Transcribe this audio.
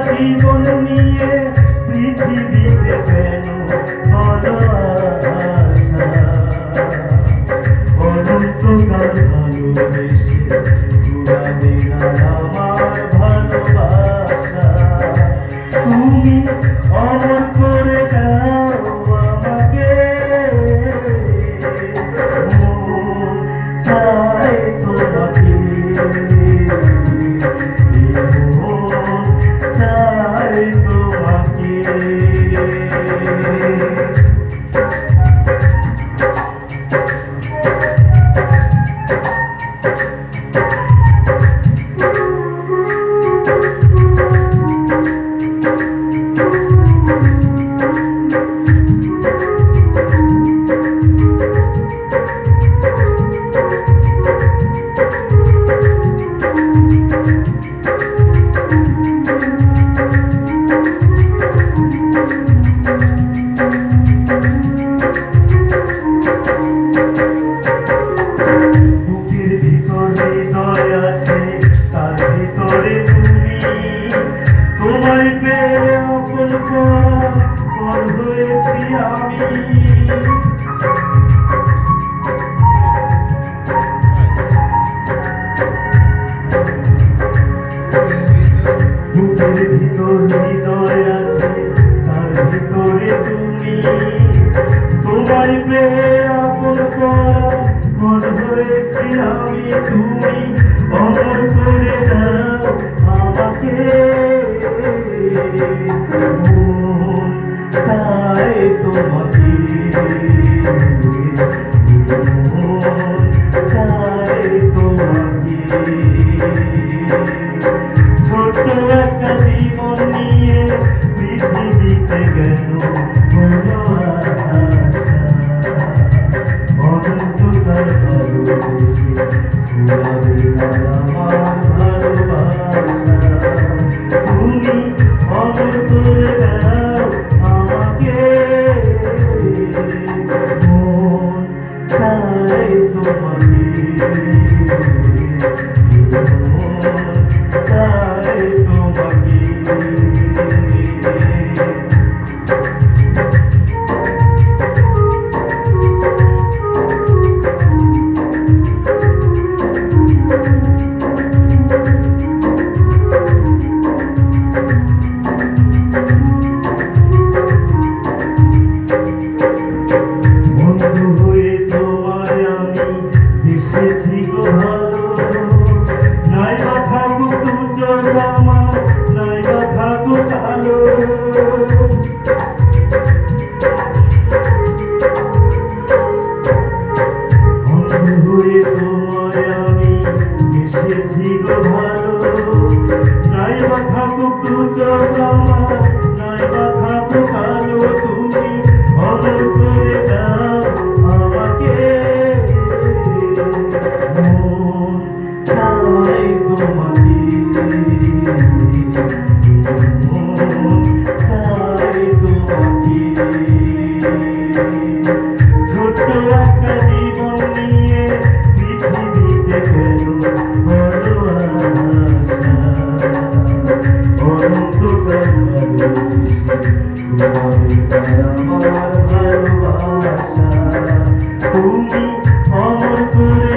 জীবন নিয়ে পৃথিবীতে কেন বলো আশা অনন্তকাল ভালোবেসে ঘুরাবে না আমার ভালোবাসা তুমি অমর করে দাও আমাকে মন চায় তোমাকে চাই তোমাকে বুকের ভিতরে হৃদয় আছে তার ভিতরে তুমি তোমায় পেয়ে আপন পর হয়েছি আমি বুকের ভিতরে হৃদয় আছে তার ভিতরে তুমি তোমায় পেয়ে আপন পর হয়েছি আমি তুমি অমর করে দাও আমাকে মন চায় তোমাকে মন চায় তোমাকে ছোট একটা জীবন নিয়ে পৃথিবীতে কেন বলো আশা অনন্তকাল ভালোবেসে ঘুরাবে না আমার ভালোবাসা তুমি অমর করে দাও আমাকে মন চায় তোমাকে মন চায় তোমাকে বন্ধু হয়ে তোমায় আমি এসেছি গো ভালো নাই বা থাকুক দু চোখ আমার নাই বা থাকুক কালো বন্ধু হয়ে তোমায় আমি এসেছি গো ভালো নাই বা থাকুক দু চোখ আমার নাই বা থাকুক কালো তুমি অমর করে দাও আমাকে মন চাই তোমাকে মন চাই তোমাকে ছোট্ট একটা জীবন নিয়ে পৃথিবীতে কেন বলো আশা অনন্তকাল ভালোবেসে ঘুরাবে না আমার ভালোবাসা তুমি অমর করে